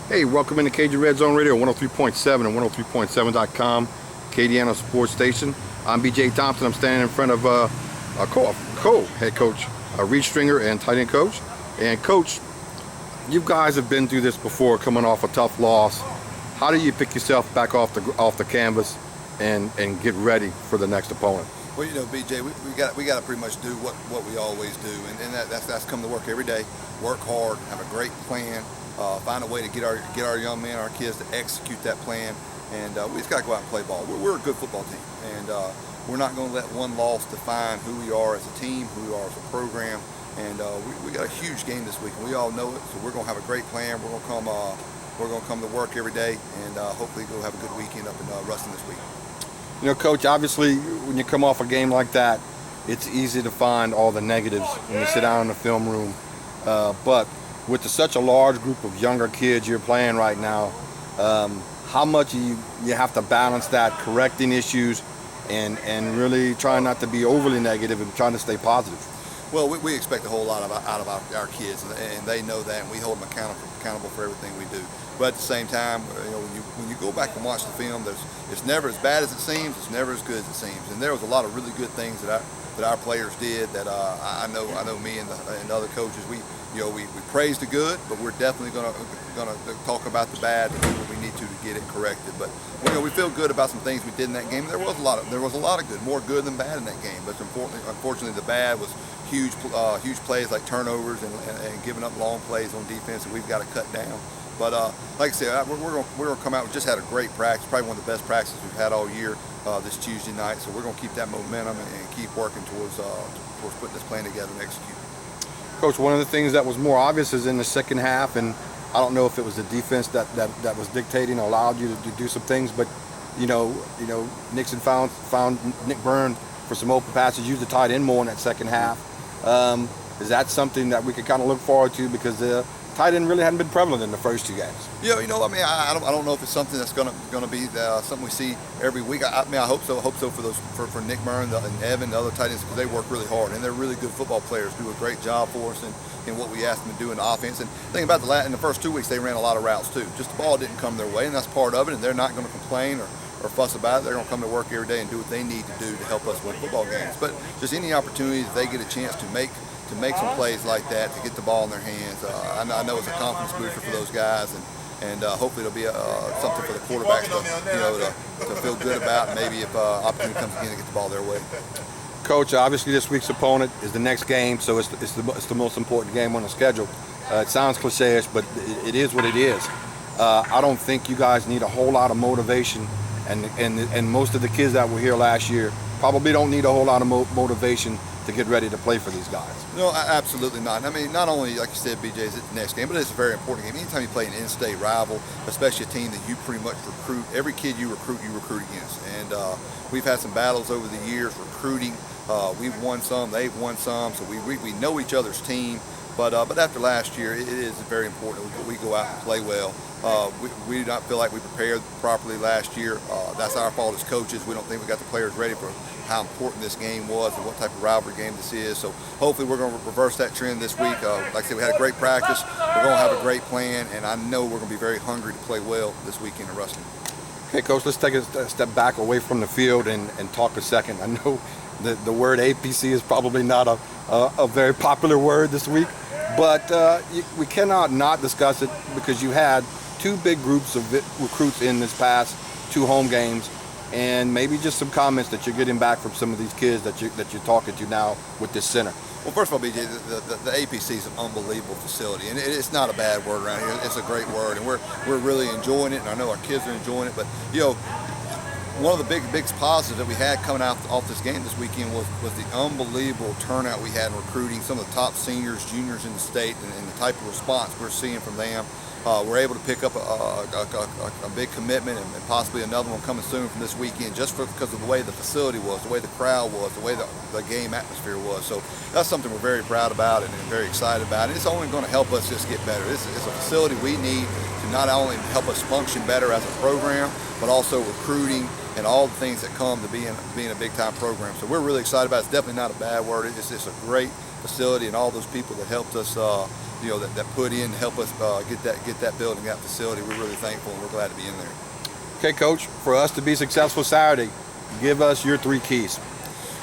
Hey, welcome into Cajun Red Zone Radio, 103.7 and 103.7.com, Acadiana Sports Station. I'm BJ Thompson. I'm standing in front of a co-head coach, Reed Stringer, and tight end coach. And coach, you guys have been through this before, coming off a tough loss. How do you pick yourself back off the canvas and get ready for the next opponent? Well, you know, BJ, we got to pretty much do what we always do, and that's come to work every day. Work hard, have a great plan, find a way to get our young men, our kids to execute that plan, and we just got to go out and play ball. We're a good football team, and we're not going to let one loss define who we are as a team, who we are as a program. And we got a huge game this week, and we all know it. So we're going to have a great plan. We're going to come to work every day, and hopefully go have a good weekend up in Ruston this week. You know, Coach, obviously when you come off a game like that, it's easy to find all the negatives when you sit down in the film room. But with such a large group of younger kids you're playing right now, how much you have to balance that, correcting issues, and really trying not to be overly negative and trying to stay positive? Well, we expect a whole lot out of our kids, and they know that, and we hold them accountable for everything we do. But at the same time, you know, when you go back and watch the film, it's never as bad as it seems. It's never as good as it seems. And there was a lot of really good things that our players did that I know me and the other coaches, we praise the good, but we're definitely gonna talk about the bad and do what we need to get it corrected. But you know, we feel good about some things we did in that game. There was a lot of good, more good than bad in that game. But unfortunately, the bad was huge plays like turnovers and giving up long plays on defense that we've got to cut down. But like I said, we're going to come out. We just had a great practice, probably one of the best practices we've had all year this Tuesday night. So we're going to keep that momentum and keep working towards putting this plan together and execute. Coach, one of the things that was more obvious is in the second half, and I don't know if it was the defense that was dictating or allowed you to do some things, but you know, Nixon found Nick Byrne for some open passes, used the tight end more in that second half. Is that something that we could kind of look forward to, because the tight end really hadn't been prevalent in the first two games? Yeah, you know, I mean, I don't know if it's something that's going to be something we see every week. I mean, I hope so. For Nick Byrne and Evan, the other tight ends, because they work really hard and they're really good football players. Do a great job for us in what we asked them to do in the offense. And think about in the first 2 weeks, they ran a lot of routes too. Just the ball didn't come their way, and that's part of it. And they're not going to complain or fuss about it. They're going to come to work every day and do what they need to do to help us win football games. But just any opportunity that they get a chance to make some plays like that, to get the ball in their hands, I know it's a confidence booster for those guys, and hopefully it'll be something for the quarterbacks to feel good about, and maybe if opportunity comes again to get the ball their way. Coach, obviously this week's opponent is the next game, so it's the most important game on the schedule. It sounds cliche-ish, but it is what it is. I don't think you guys need a whole lot of motivation, and most of the kids that were here last year probably don't need a whole lot of motivation to get ready to play for these guys. No, absolutely not. I mean, not only, like you said, BJ, is it the next game, but it's a very important game. Anytime you play an in-state rival, especially a team that you pretty much recruit, every kid you recruit against. And we've had some battles over the years recruiting. We've won some, they've won some, so we know each other's team. But after last year, it is very important that we go out and play well. We do not feel like we prepared properly last year. That's our fault as coaches. We don't think we got the players ready for how important this game was and what type of rivalry game this is. So hopefully we're going to reverse that trend this week. Like I said, we had a great practice. We're going to have a great plan, and I know we're going to be very hungry to play well this weekend in Ruston. Okay, Coach, let's take a step back away from the field and talk a second. I know the word APC is probably not a very popular word this week, but we cannot not discuss it, because you had two big groups of recruits in this past two home games, and maybe just some comments that you're getting back from some of these kids that you're talking to now with this center. Well, first of all, BJ, the APC is an unbelievable facility, and it's not a bad word around here. It's a great word, and we're really enjoying it, and I know our kids are enjoying it. But you know, one of the big positives that we had coming off this game this weekend was the unbelievable turnout we had in recruiting. Some of the top seniors, juniors in the state, and the type of response we're seeing from them. We're able to pick up a big commitment, and possibly another one coming soon from this weekend, just because of the way the facility was, the way the crowd was, the way the game atmosphere was. So that's something we're very proud about and very excited about. And it's only going to help us just get better. This is a facility we need to not only help us function better as a program, but also recruiting and all the things that come to being a big-time program. So we're really excited about it. It's definitely not a bad word. It's just a great facility and all those people that helped us, that put in to help us get that building, that facility. We're really thankful, and we're glad to be in there. Okay, Coach, for us to be successful Saturday, give us your 3 keys.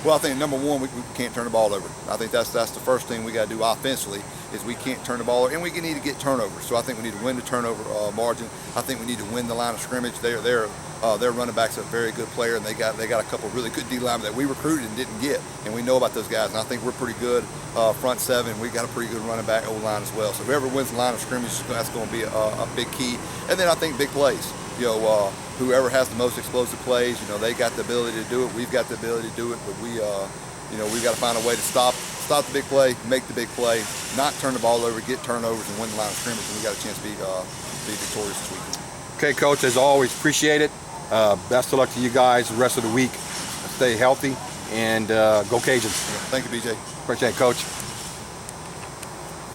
Well, I think number one, we can't turn the ball over. I think that's the first thing we got to do offensively is we can't turn the ball over, and we need to get turnovers. So I think we need to win the turnover margin. I think we need to win the line of scrimmage. Their running back's a very good player, and they got a couple of really good D linemen that we recruited and didn't get, and we know about those guys. And I think we're pretty good front seven. We got a pretty good running back O-line as well. So whoever wins the line of scrimmage, that's going to be a big key. And then I think big plays. Whoever has the most explosive plays, they got the ability to do it. We've got the ability to do it, but we've got to find a way to stop the big play, make the big play, not turn the ball over, get turnovers, and win the line of scrimmage. And we got a chance to be victorious this weekend. Okay, Coach, as always, appreciate it. Best of luck to you guys the rest of the week. Stay healthy and go Cajuns. Thank you, BJ. Appreciate it, Coach.